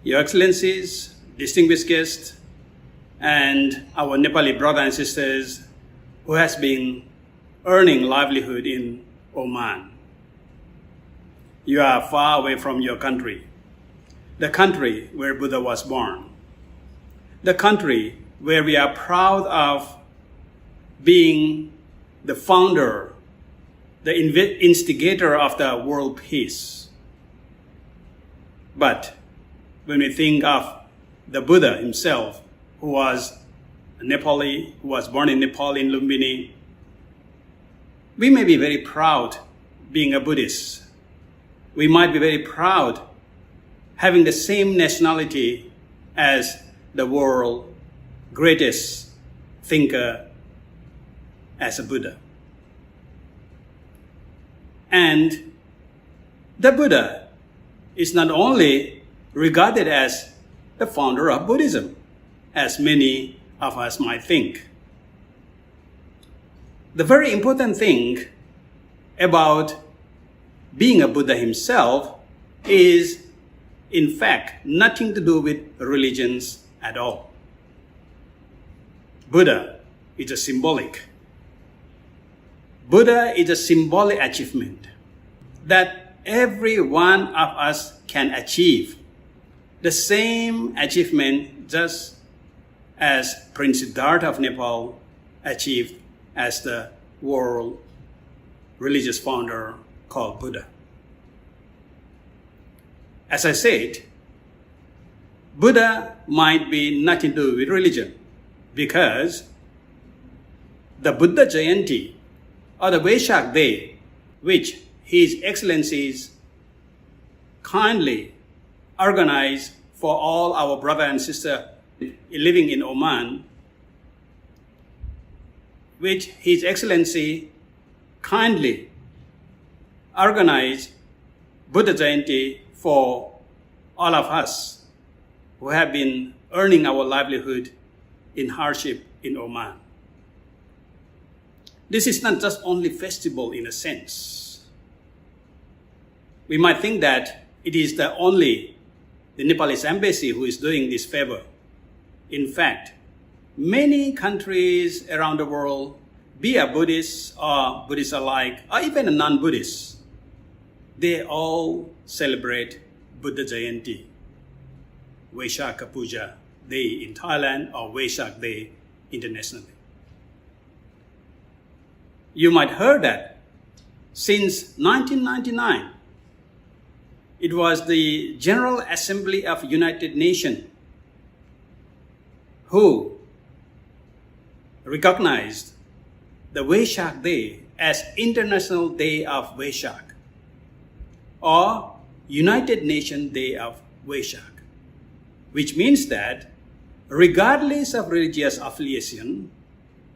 Your Excellencies, distinguished guests, and our Nepali brothers and sisters who has been earning livelihood in Oman. You are far away from your country, the country where Buddha was born, the country where we are proud of being the founder, the instigator of the world peace. But when we think of the Buddha himself, who was a Nepali, who was born in Nepal in Lumbini, we may be very proud being a Buddhist. We might be very proud having the same nationality as the world's greatest thinker as a Buddha. And the Buddha is not only regarded as the founder of Buddhism, as many of us might think. The very important thing about being a Buddha himself is, in fact, nothing to do with religions at all. Buddha is a symbolic. Buddha is a symbolic achievement that every one of us can achieve. The same achievement just as Prince Siddhartha of Nepal achieved as the world religious founder called Buddha. As I said, Buddha might be nothing to do with religion because the Buddha Jayanti or the Vesak Day, which His Excellencies kindly organized for all our brother and sister living in Oman, which His Excellency kindly organized Buddha Jayanti for all of us who have been earning our livelihood in hardship in Oman. This is not just only festival in a sense. We might think that it is the Nepalese embassy who is doing this favor. In fact, many countries around the world, be a Buddhist or Buddhist alike, or even a non-Buddhist, they all celebrate Buddha Jayanti, Vaisakha Puja Day in Thailand or Vesak Day internationally. You might heard that since 1999, it was the General Assembly of United Nations who recognized the Vesak Day as International Day of Vesak or United Nations Day of Vesak, which means that regardless of religious affiliation,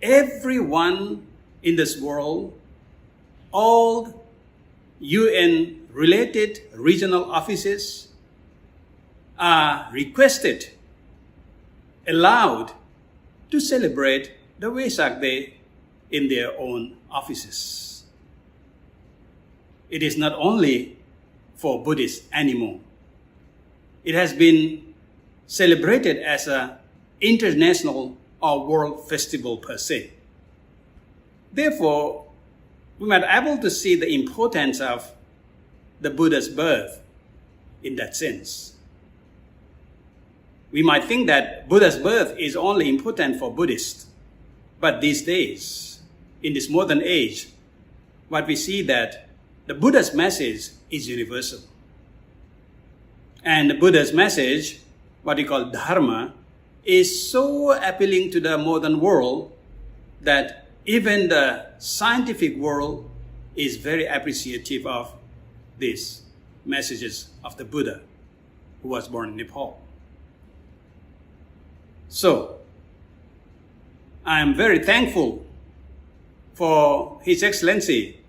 everyone in this world, all UN-related regional offices are requested, allowed to celebrate the Vesak Day in their own offices. It is not only for Buddhists anymore. It has been celebrated as an international or world festival per se. Therefore, we might be able to see the importance of the Buddha's birth in that sense. We might think that Buddha's birth is only important for Buddhists, but these days, in this modern age, what we see that the Buddha's message is universal. And the Buddha's message, what we call Dharma, is so appealing to the modern world that even the scientific world is very appreciative of these messages of the Buddha who was born in Nepal. So, I am very thankful for His Excellency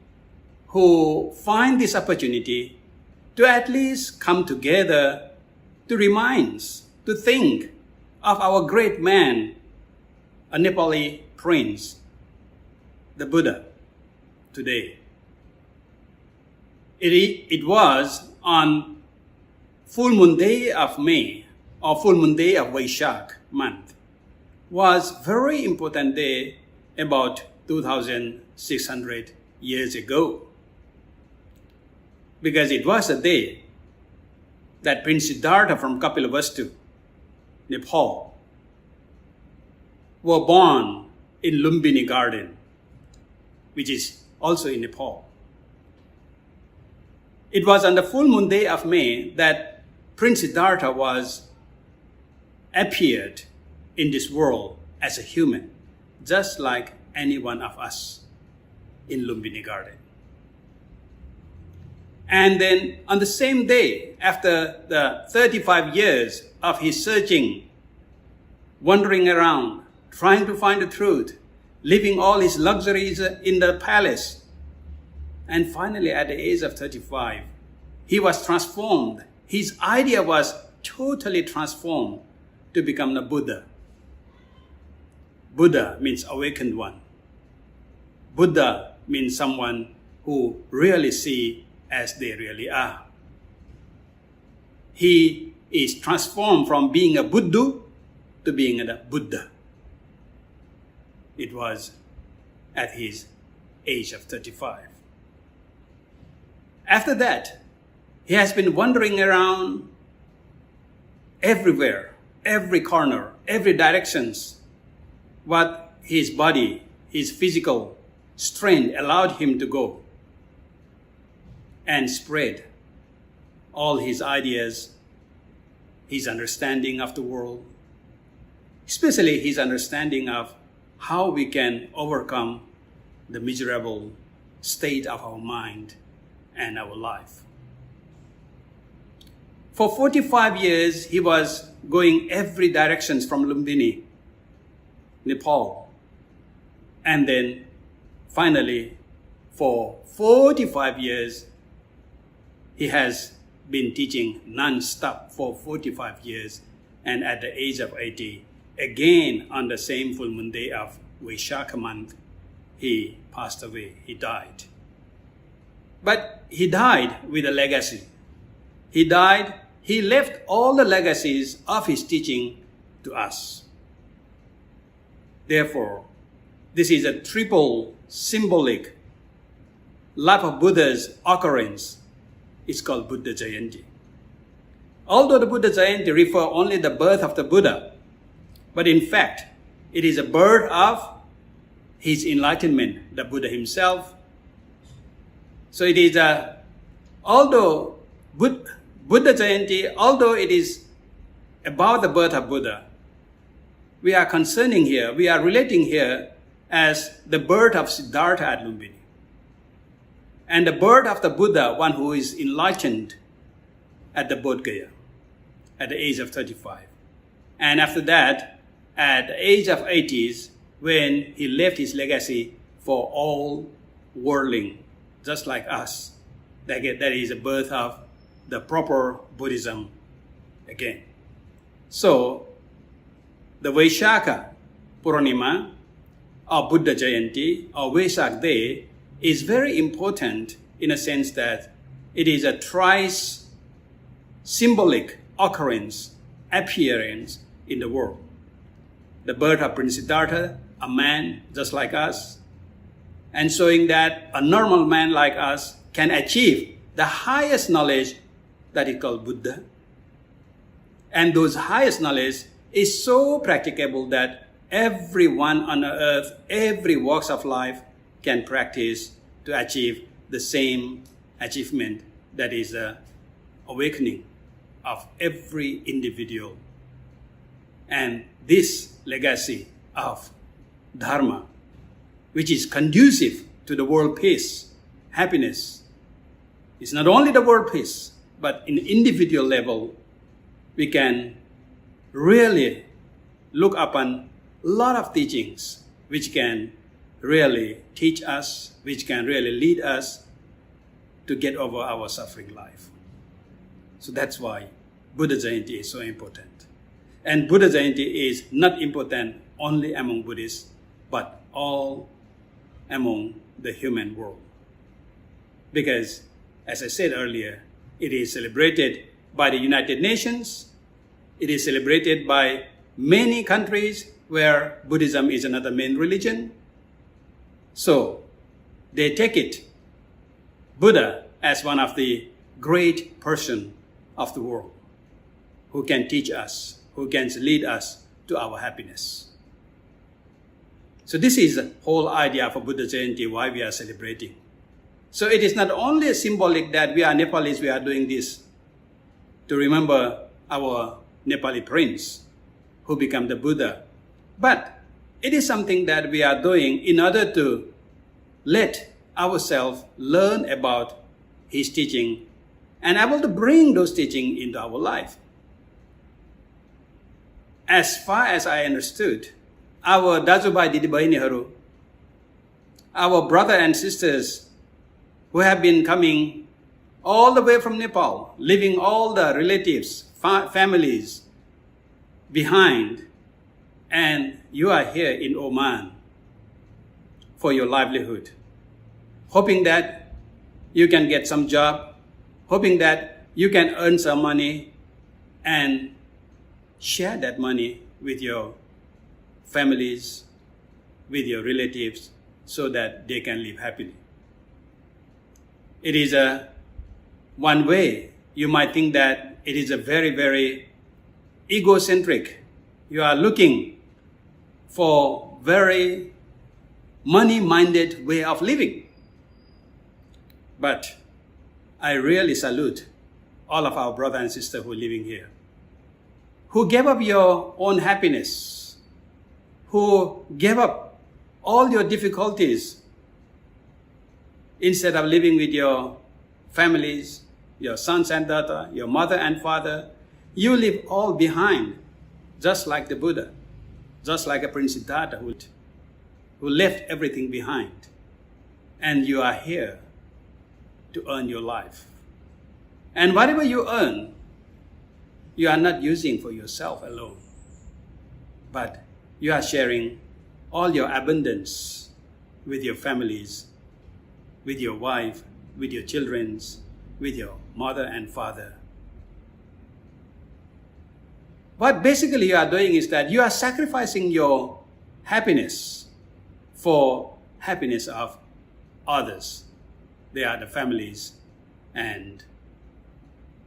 who find this opportunity to at least come together to remind, to think of our great man, a Nepali prince, the Buddha, today. It was on full moon day of May or full moon day of Vesak month was very important day about 2,600 years ago. Because it was a day that Prince Siddhartha from Kapilavastu, Nepal, were born in Lumbini Garden, which is also in Nepal. It was on the full moon day of May that Prince Siddhartha appeared in this world as a human, just like any one of us in Lumbini Garden. And then on the same day, after the 35 years of his searching, wandering around, trying to find the truth, living all his luxuries in the palace, and finally at the age of 35, he was transformed. His idea was totally transformed to become the Buddha. Buddha means awakened one. Buddha means someone who really see as they really are. He is transformed from being a Buddha to being a Buddha. It was at his age of 35. After that, he has been wandering around everywhere, every corner, every directions, what his body, his physical strength allowed him to go, and spread all his ideas, his understanding of the world, especially his understanding of how we can overcome the miserable state of our mind and our life. For 45 years, he was going every directions from Lumbini, Nepal. And then finally, for 45 years, he has been teaching non-stop for 45 years. And at the age of 80, again on the same full moon day of Vesak month, he passed away, he died. But he died with a legacy. He left all the legacies of his teaching to us. Therefore, this is a triple symbolic life of Buddha's occurrence. It's called Buddha Jayanti. Although the Buddha Jayanti refers only the birth of the Buddha, but in fact, it is a birth of his enlightenment, the Buddha himself. So it is although Buddha Jayanti, although it is about the birth of Buddha, we are relating here as the birth of Siddhartha at Lumbini. And the birth of the Buddha, one who is enlightened at the Bodh Gaya, at the age of 35. And after that, at the age of 80s, when he left his legacy for all worldling, just like us, that is the birth of the proper Buddhism again. So, the Vaisakha Purnima, or Buddha Jayanti, or Vesak Day, is very important in a sense that it is a thrice symbolic appearance in the world. The birth of Prince Siddhartha, a man just like us, and showing that a normal man like us can achieve the highest knowledge that is called Buddha. And those highest knowledge is so practicable that everyone on the earth, every walks of life can practice to achieve the same achievement, that is the awakening of every individual. And this legacy of Dharma, which is conducive to the world peace, happiness, is not only the world peace, but in individual level, we can really look upon a lot of teachings which can really teach us, which can really lead us to get over our suffering life. So that's why Buddha Jayanti is so important. And Buddha Jayanti is not important only among Buddhists, but all among the human world. Because, as I said earlier, it is celebrated by the United Nations, It is celebrated by many countries where Buddhism is another main religion. So they take it, Buddha, as one of the great person of the world who can teach us, who can lead us to our happiness. So this is the whole idea for Buddha Jayanti, why we are celebrating. So it is not only symbolic that we are Nepalese, we are doing this to remember our Nepali prince who became the Buddha, but it is something that we are doing in order to let ourselves learn about his teaching and able to bring those teachings into our life. As far as I understood, our dajubai didibahiniharu, our brothers and sisters who have been coming all the way from Nepal, leaving all the relatives, families behind, and you are here in Oman for your livelihood, hoping that you can get some job, hoping that you can earn some money and share that money with your families, with your relatives, so that they can live happily. It is one way you might think that it is a very, very egocentric. You are looking for very money-minded way of living. But I really salute all of our brothers and sisters who are living here, who gave up your own happiness, who gave up all your difficulties instead of living with your families, your sons and daughters, your mother and father. You leave all behind, just like the Buddha, just like a Prince Siddhartha who left everything behind. And you are here to earn your life. And whatever you earn, you are not using for yourself alone, but you are sharing all your abundance with your families, with your wife, with your children, with your mother and father. What basically you are doing is that you are sacrificing your happiness for happiness of others. They are the families and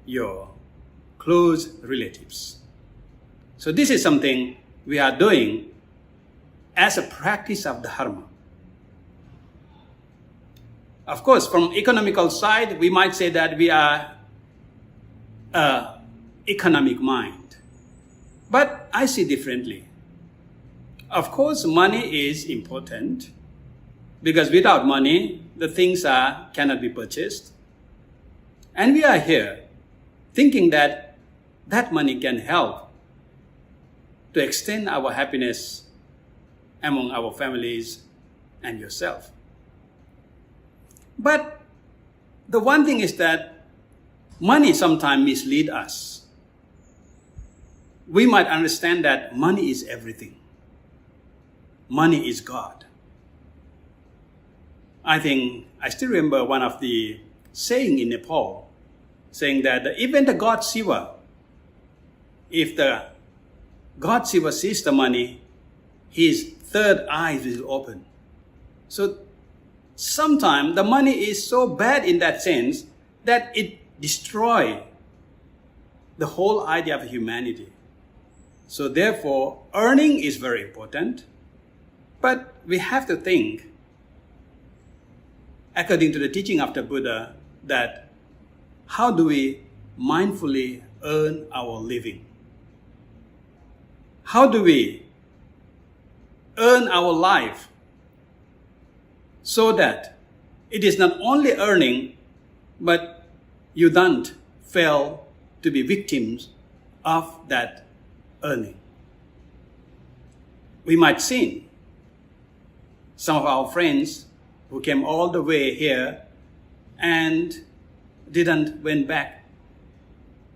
your close relatives. So this is something we are doing as a practice of dharma. Of course, from economical side, we might say that we are an economic mind. But I see differently. Of course, money is important because without money, the things cannot be purchased. And we are here thinking that that money can help to extend our happiness among our families and yourself. But the one thing is that money sometimes misleads us. We might understand that money is everything. Money is God. I still remember one of the saying in Nepal, saying that even the god Shiva, if the god Shiva sees the money, his third eye will open. So sometimes the money is so bad in that sense that it destroys the whole idea of humanity. So therefore, earning is very important, but we have to think, according to the teaching of the Buddha, that how do we mindfully earn our living? How do we earn our life so that it is not only earning, but you don't fail to be victims of that earning? We might see some of our friends who came all the way here and didn't went back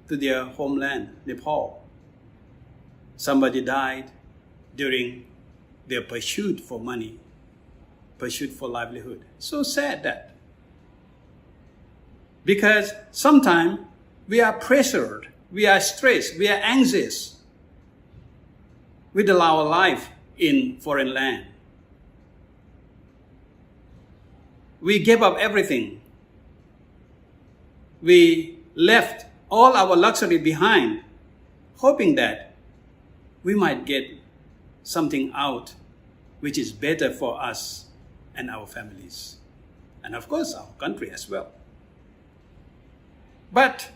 to their homeland, Nepal. Somebody died during their pursuit for money, pursuit for livelihood. So sad that. Because sometimes we are pressured we are stressed, we are anxious with our life in foreign land. We gave up everything. We left all our luxury behind, hoping that we might get something out which is better for us and our families, and of course our country as well. But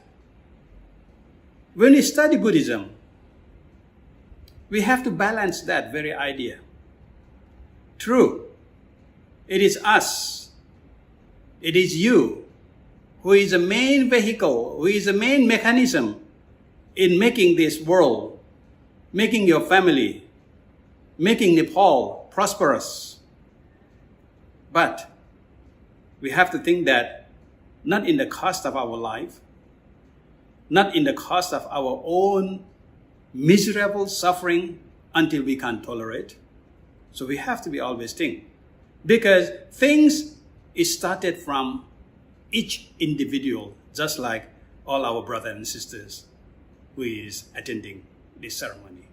when we study Buddhism, we have to balance that very idea. True, it is us, it is you, who is the main vehicle, who is the main mechanism in making this world, making your family, making Nepal prosperous. But we have to think that not in the cost of our life, not in the cost of our own miserable suffering until we can't tolerate. So we have to be always think. Because things is started from each individual, just like all our brothers and sisters who is attending this ceremony.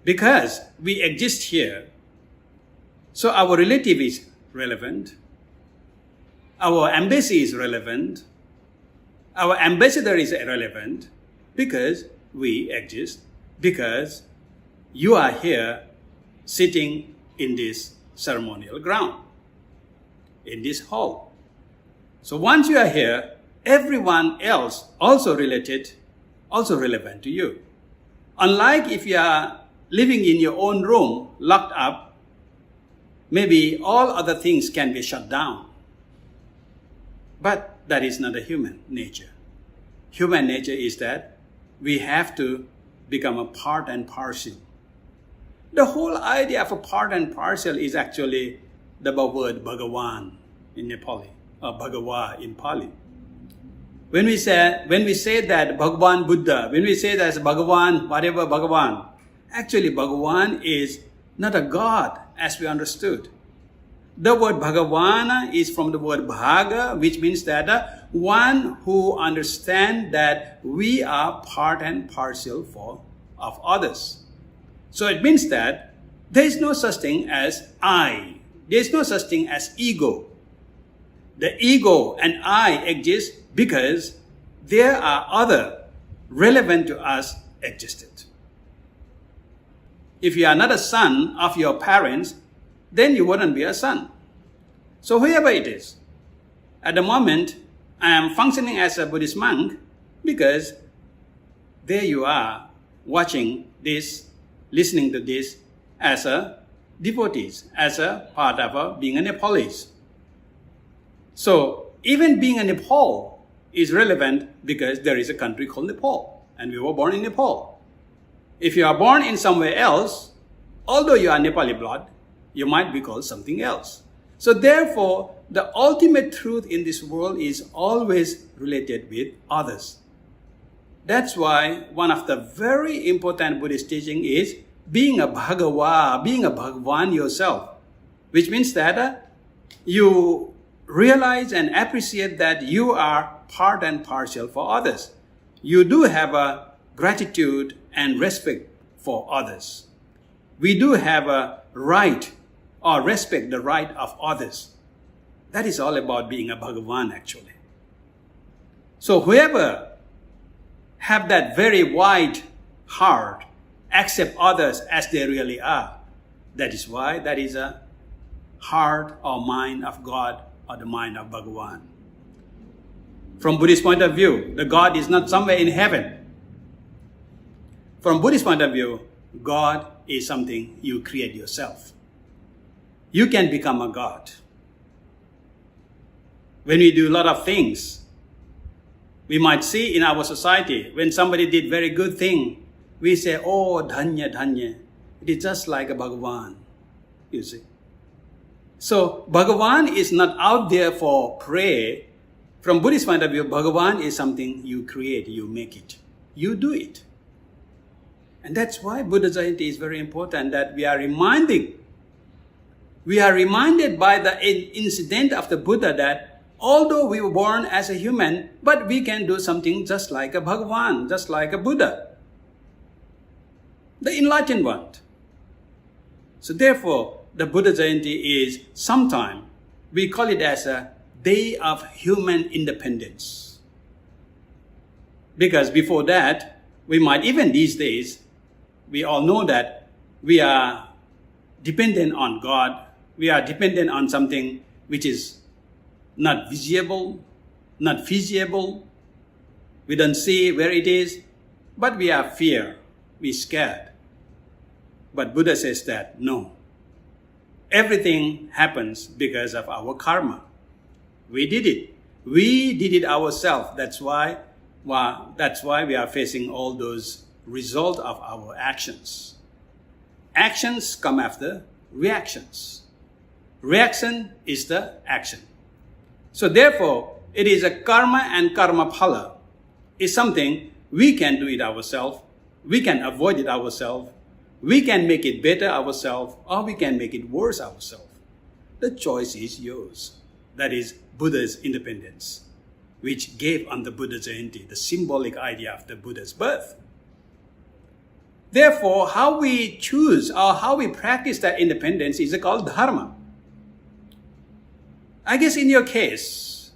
Because we exist here, so our relative is relevant, our embassy is relevant, our ambassador is relevant, because we exist, because you are here sitting in this ceremonial ground, in this hall. So once you are here, everyone else also related, also relevant to you. Unlike if you are living in your own room, locked up, maybe all other things can be shut down. But that is not a human nature. Human nature is that we have to become a part and parcel. The whole idea of a part and parcel is actually the word Bhagawan in Nepali, or Bhagava in Pali. When we say that Bhagavan Buddha, when we say that Bhagavan, whatever Bhagavan, actually Bhagavan is not a God as we understood. The word Bhagavana is from the word Bhaga, which means that one who understands that we are part and parcel of others. So it means that there is no such thing as I. There is no such thing as ego. The ego and I exist because there are other relevant to us existed. If you are not a son of your parents, then you wouldn't be a son. So whoever it is, at the moment, I am functioning as a Buddhist monk because there you are watching this, listening to this as a devotees, as a part of being a Nepalese. So even being a Nepal is relevant because there is a country called Nepal and we were born in Nepal. If you are born in somewhere else, although you are Nepali blood, you might be called something else. So therefore, the ultimate truth in this world is always related with others. That's why one of the very important Buddhist teaching is being a Bhagava, being a Bhagavan yourself, which means that you realize and appreciate that you are part and parcel for others. You do have a gratitude and respect for others. We do have a right or respect the right of others. That is all about being a Bhagavan actually. So whoever have that very wide heart, accept others as they really are, that is why that is a heart or mind of God or the mind of Bhagavan. From Buddhist point of view, the God is not somewhere in heaven. From Buddhist point of view, God is something you create yourself. You can become a God. When we do a lot of things, we might see in our society, when somebody did very good thing, we say, oh, dhanya, dhanya. It is just like a Bhagavan, you see. So, Bhagavan is not out there for prayer. From Buddhist point of view, Bhagavan is something you create, you make it. You do it. And that's why Buddha Jayanti is very important, that we are reminded by the incident of the Buddha that although we were born as a human, but we can do something just like a Bhagavan, just like a Buddha, the enlightened one. So therefore, the Buddha Jayanti is sometime, we call it as a day of human independence. Because before that, we might, even these days, we all know that we are dependent on God. We are dependent on something which is not visible, not feasible. We don't see where it is, but we have fear, we're scared. But Buddha says that, no. Everything happens because of our karma. We did it. We did it ourselves. That's why we are facing all those results of our actions. Actions come after reactions. Reaction is the action. So therefore, it is a karma and karma phala. It's something we can do it ourselves. We can avoid it ourselves. We can make it better ourselves, or we can make it worse ourselves. The choice is yours. That is Buddha's independence, which gave on the Buddha Jayanti the symbolic idea of the Buddha's birth. Therefore, how we choose or how we practice that independence is called dharma. I guess in your case,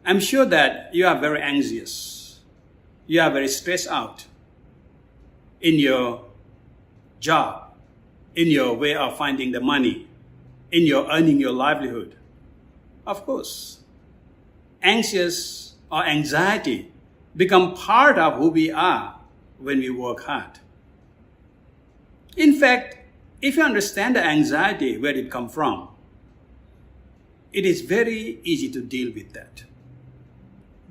I'm sure that you are very anxious. You are very stressed out in your job, in your way of finding the money, in your earning your livelihood. Of course, anxious or anxiety become part of who we are when we work hard. In fact, if you understand the anxiety, where it comes from, it is very easy to deal with that.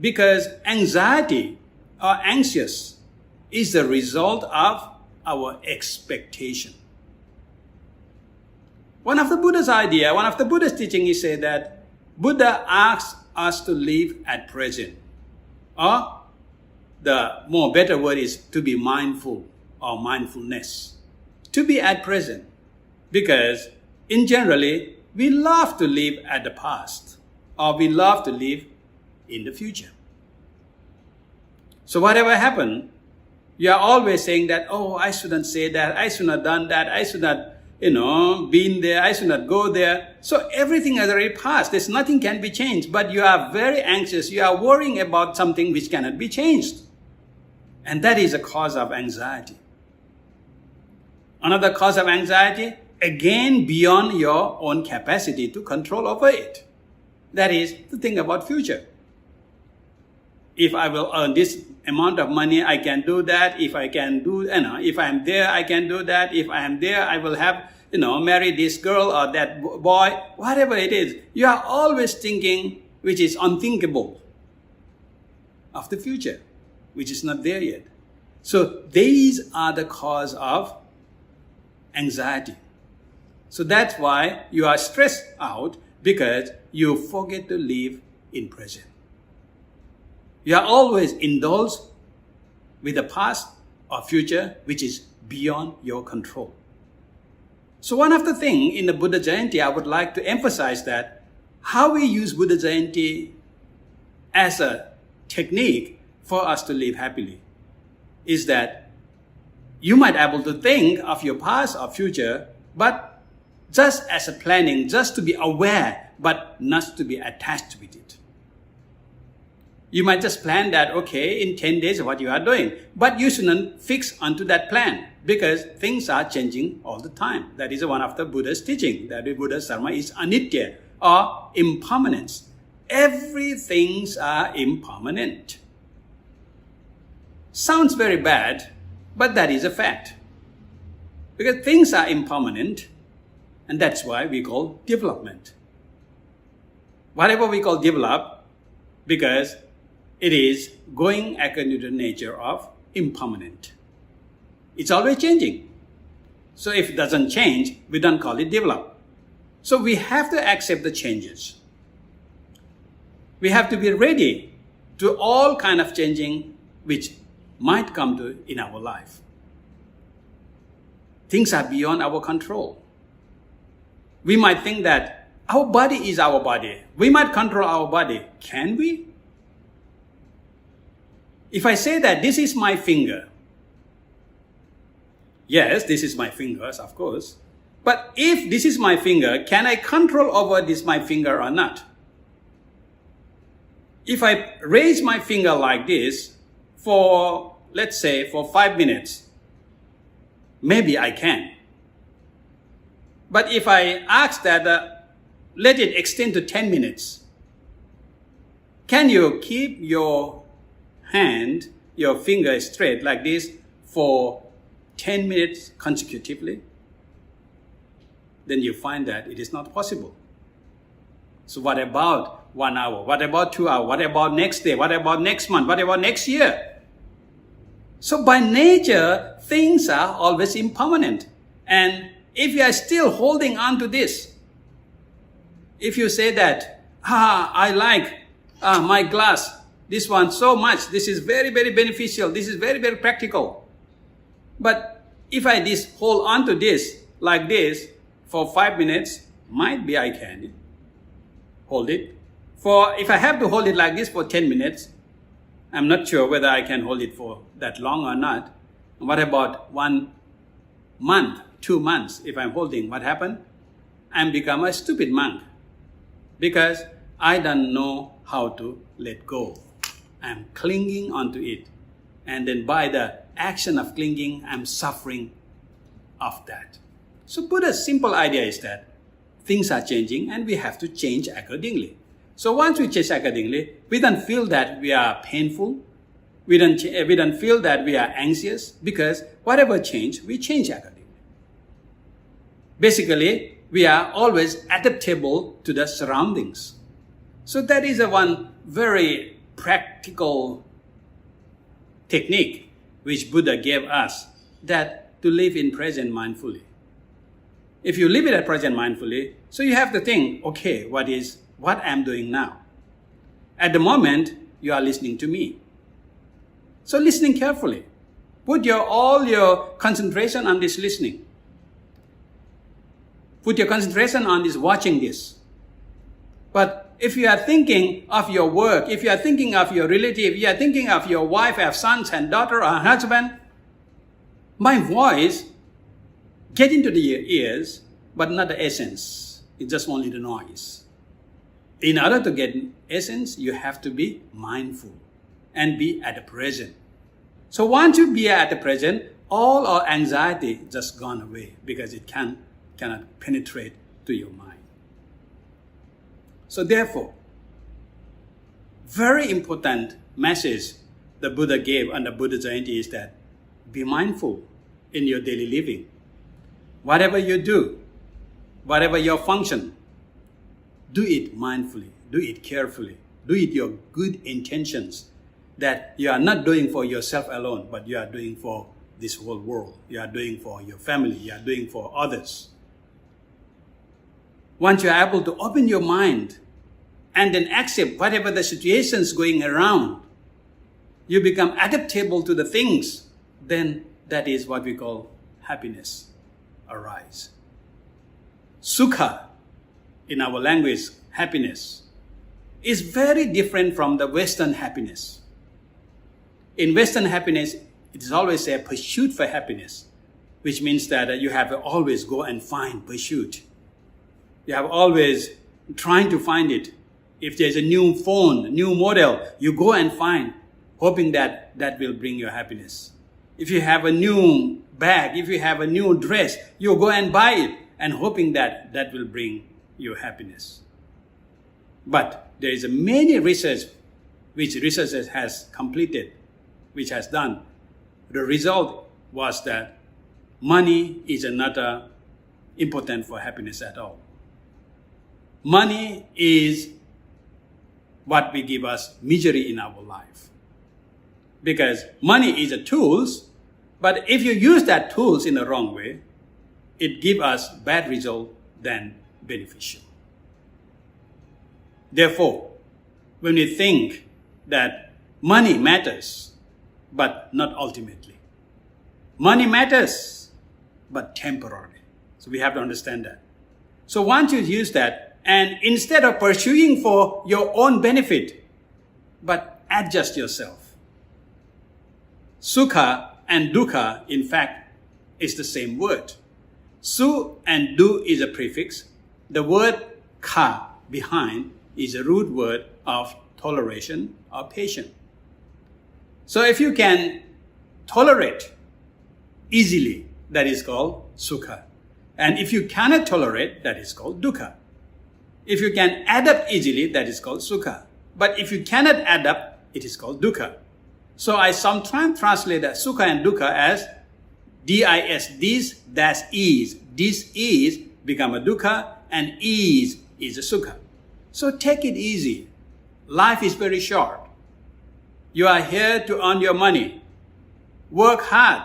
Because anxiety or anxious is the result of our expectation. One of the Buddha's idea, one of the Buddha's teaching is say that Buddha asks us to live at present. Or the more better word is to be mindful or mindfulness. To be at present. Because in generally, we love to live at the past. Or we love to live in the future. So whatever happened, you are always saying that, oh, I shouldn't say that, I should not have done that, I should not, been there, I should not go there. So everything has already passed. There's nothing can be changed. But you are very anxious. You are worrying about something which cannot be changed. And that is a cause of anxiety. Another cause of anxiety, again beyond your own capacity to control over it. That is to think about future. If I will earn this amount of money, I can do that. If I can do, if I am there, I can do that. If I am there, I will have, marry this girl or that boy, whatever it is. You are always thinking which is unthinkable of the future, which is not there yet. So these are the cause of anxiety. So that's why you are stressed out, because you forget to live in present. You are always indulged with the past or future which is beyond your control. So one of the things in the Buddha Jayanti, I would like to emphasize that how we use Buddha Jayanti as a technique for us to live happily is that you might be able to think of your past or future, but just as a planning, just to be aware, but not to be attached with it. You might just plan that, okay, in 10 days what you are doing. But you shouldn't fix onto that plan, because things are changing all the time. That is one of the Buddha's teaching. That the Buddha's dharma is anitya, or impermanence. Everything are impermanent. Sounds very bad, but that is a fact. Because things are impermanent, and that's why we call development. Whatever we call develop, because it is going according to the nature of impermanent. It's always changing. So if it doesn't change, we don't call it develop. So we have to accept the changes. We have to be ready to all kind of changing which might come to in our life. Things are beyond our control. We might think that Our body is our body. We might control our body. Can we? If I say that this is my finger, yes, this is my fingers, of course. But if this is my finger, can I control over this my finger or not? If I raise my finger like this for, let's say, for 5 minutes, maybe I can. But if I ask that, let it extend to 10 minutes, can you keep your hand, your finger straight like this for 10 minutes consecutively? Then you find that it is not possible. So what about 1 hour? What about 2 hours? What about next day? What about next month? What about next year? So by nature, things are always impermanent. And if you are still holding on to this, if you say that, I like my glass, this one so much, this is very, very beneficial, this is very, very practical. But if I hold on to this like this for 5 minutes, might be I can hold it. If I have to hold it like this for 10 minutes, I'm not sure whether I can hold it for that long or not. What about 1 month, 2 months? If I'm holding, what happened? I'm become a stupid monk because I don't know how to let go. I'm clinging onto it. And then by the action of clinging, I'm suffering of that. So Buddha's simple idea is that things are changing and we have to change accordingly. So once we change accordingly, we don't feel that we are painful. We don't feel that we are anxious because whatever change, we change accordingly. Basically, we are always adaptable to the surroundings. So that is one very practical technique which Buddha gave us, that to live in present mindfully. If you live in the present mindfully, so you have to think, okay, what I'm doing now. At the moment, you are listening to me. So listening carefully. Put all your concentration on this listening. Put your concentration on this watching this. But if you are thinking of your work, if you are thinking of your relative, if you are thinking of your wife, have sons and daughter or husband, my voice get into the ears, but not the essence. It's just only the noise. In order to get essence, you have to be mindful and be at the present. So once you be at the present, all our anxiety just gone away because it cannot penetrate to your mind. So therefore, very important message the Buddha gave on the Buddha Jayanti is that be mindful in your daily living. Whatever you do, whatever your function, do it mindfully, do it carefully, do it your good intentions that you are not doing for yourself alone, but you are doing for this whole world. You are doing for your family, you are doing for others. Once you are able to open your mind and then accept whatever the situations going around, you become adaptable to the things, then that is what we call happiness arise. Sukha, in our language, happiness, is very different from the Western happiness. In Western happiness, it is always a pursuit for happiness, which means that you have to always go and find pursuit. You have always trying to find it. If there's a new phone, new model, you go and find, hoping that that will bring you happiness. If you have a new bag, if you have a new dress, you go and buy it and hoping that that will bring you happiness. But there is many research which researchers has completed, which has done. The result was that money is not important for happiness at all. Money is what will give us misery in our life. Because money is a tools, but if you use that tools in the wrong way, it gives us bad result than beneficial. Therefore, when we think that money matters, but not ultimately. Money matters, but temporarily. So we have to understand that. So once you use that And instead of pursuing for your own benefit, but adjust yourself. Sukha and dukkha, in fact, is the same word. Su and du is a prefix. The word kha behind is a root word of toleration or patience. So if you can tolerate easily, that is called sukha. And if you cannot tolerate, that is called dukkha. If you can adapt easily, that is called sukha. But if you cannot adapt, it is called dukkha. So I sometimes translate that sukha and dukkha as dis, this, that's ease. This is become a dukkha, and ease is a sukha. So take it easy. Life is very short. You are here to earn your money. Work hard,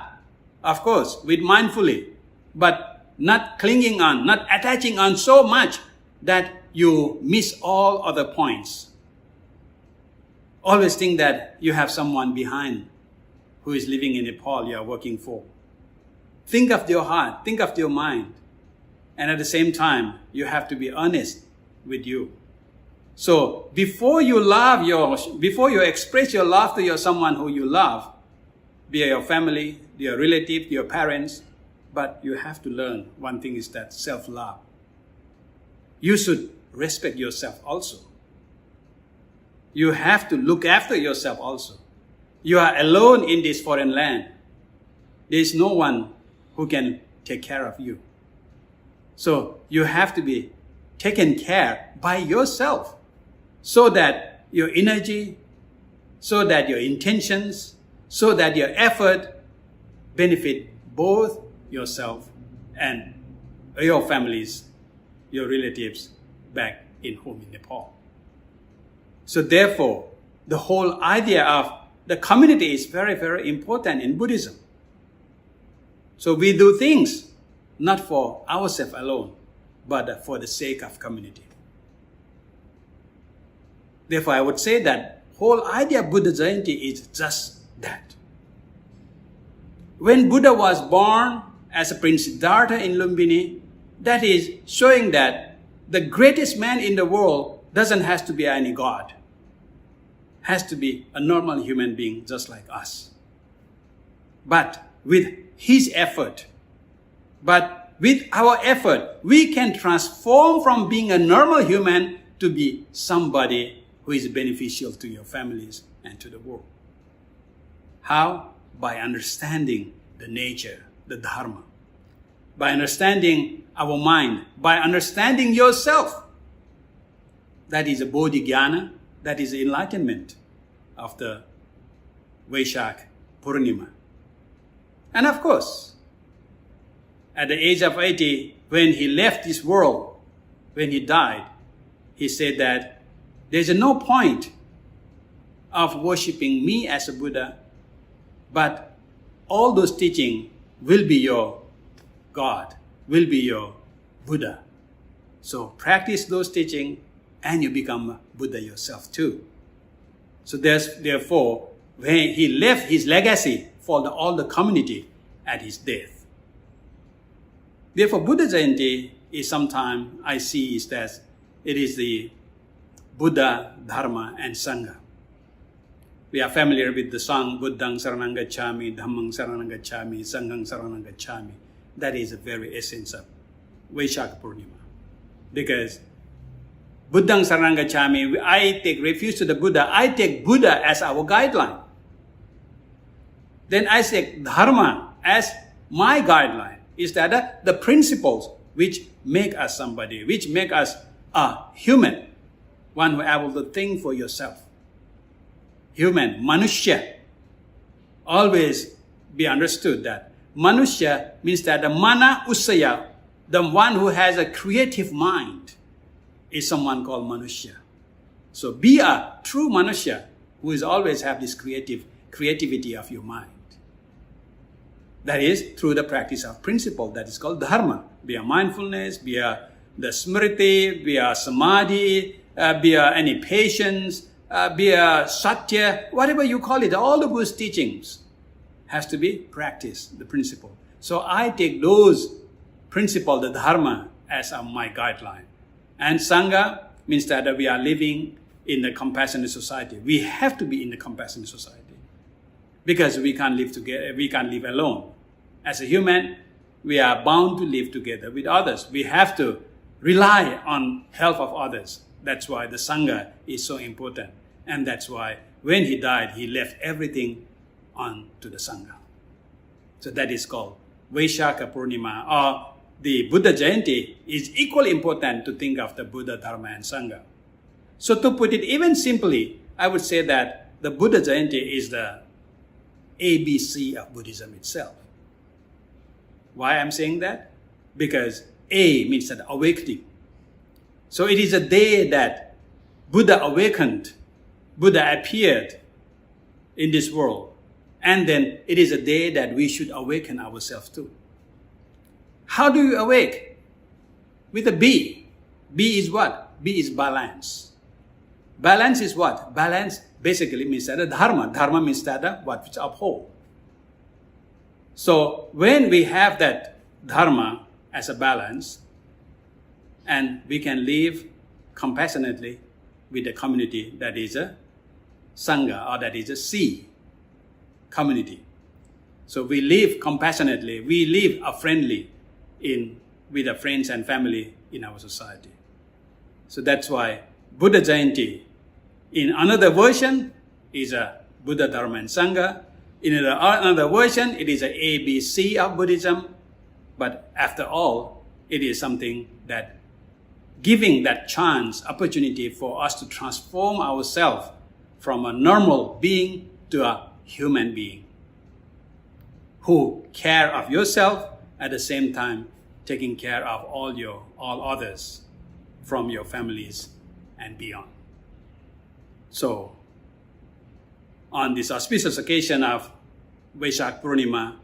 of course, with mindfully, but not clinging on, not attaching on so much that you miss all other points. Always think that you have someone behind who is living in Nepal you are working for. Think of your heart, think of your mind. And at the same time, you have to be honest with you. So before you express your love to someone who you love, be it your family, your relative, your parents, but you have to learn one thing is that self-love. You should respect yourself also. You have to look after yourself also. You are alone in this foreign land. There is no one who can take care of you. So you have to be taken care by yourself so that your energy, so that your intentions, so that your effort benefit both yourself and your families, your relatives back in home in Nepal. So therefore, the whole idea of the community is very, very important in Buddhism. So we do things not for ourselves alone, but for the sake of community. Therefore, I would say that whole idea of Buddha Jayanti is just that. When Buddha was born as a Prince Siddhartha in Lumbini, that is showing that the greatest man in the world doesn't have to be any god. Has to be a normal human being just like us. But with his effort, but with our effort, we can transform from being a normal human to be somebody who is beneficial to your families and to the world. How? By understanding the nature, the dharma. By understanding our mind, by understanding yourself. That is a bodhijnana, that is the enlightenment of the Vesak Purnima. And of course, at the age of 80, when he left this world, when he died, he said that there's no point of worshipping me as a Buddha, but all those teachings will be your God, will be your Buddha. So practice those teachings and you become a Buddha yourself too. So therefore, when he left his legacy for all the community at his death. Therefore, Buddha Jayanti is sometimes I see is that it is the Buddha, Dharma, and Sangha. We are familiar with the song Buddhang Saranang Gacchami, Dhammang Saranang Gacchami, Sanghang Saranang Gacchami. That is the very essence of Vesak Purnima. Because Buddhang Saranang Gacchami, I take refuge to the Buddha. I take Buddha as our guideline. Then I take Dharma as my guideline. Is that the principles which make us somebody, which make us a human, one who is able to think for yourself. Human, Manushya. Always be understood that Manushya means that the Mana Usaya, the one who has a creative mind, is someone called Manushya. So be a true Manushya who is always have this creativity of your mind. That is through the practice of principle that is called Dharma. Be a mindfulness, be a the smriti, be a samadhi, be a any patience, be a satya, whatever you call it, all the Buddhist teachings has to be practiced, the principle. So I take those principles, the Dharma, as my guideline. And Sangha means that we are living in a compassionate society. We have to be in a compassionate society because we can't live together. We can't live alone. As a human, we are bound to live together with others. We have to rely on help of others. That's why the Sangha is so important. And that's why when he died, he left everything on to the Sangha. So that is called Vaisakha Purnima, or the Buddha Jayanti is equally important to think of the Buddha, Dharma and Sangha. So to put it even simply, I would say that the Buddha Jayanti is the ABC of Buddhism itself. Why I'm saying that? Because A means that awakening. So it is a day that Buddha awakened, Buddha appeared in this world. And then it is a day that we should awaken ourselves too. How do you awake? With a B. B is what? B is balance. Balance is what? Balance basically means that dharma. Dharma means that what which uphold. So when we have that dharma as a balance, and we can live compassionately with the community that is a Sangha, or that is a C community. So we live compassionately, we live friendly with our friends and family in our society. So that's why Buddha Jayanti, in another version, is a Buddha, Dharma and Sangha. In another version, it is a ABC of Buddhism. But after all, it is something that giving that chance, opportunity for us to transform ourselves from a normal being to a human being who care of yourself at the same time taking care of all others from your families and beyond. So, on this auspicious occasion of Vaisakha Purnima,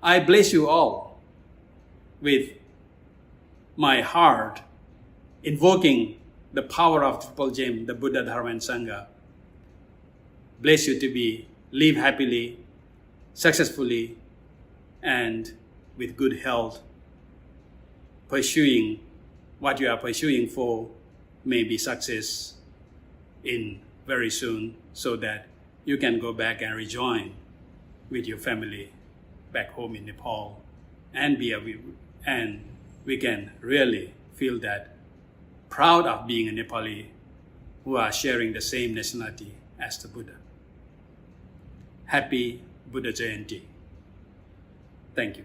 I bless you all with my heart, invoking the power of Triple Gem, the Buddha, Dharma and Sangha. Bless you to live happily, successfully, and with good health, pursuing what you are pursuing for may be success in very soon, so that you can go back and rejoin with your family back home in Nepal, and we can really feel that proud of being a Nepali who are sharing the same nationality as the Buddha. Happy Buddha Jayanti. Thank you.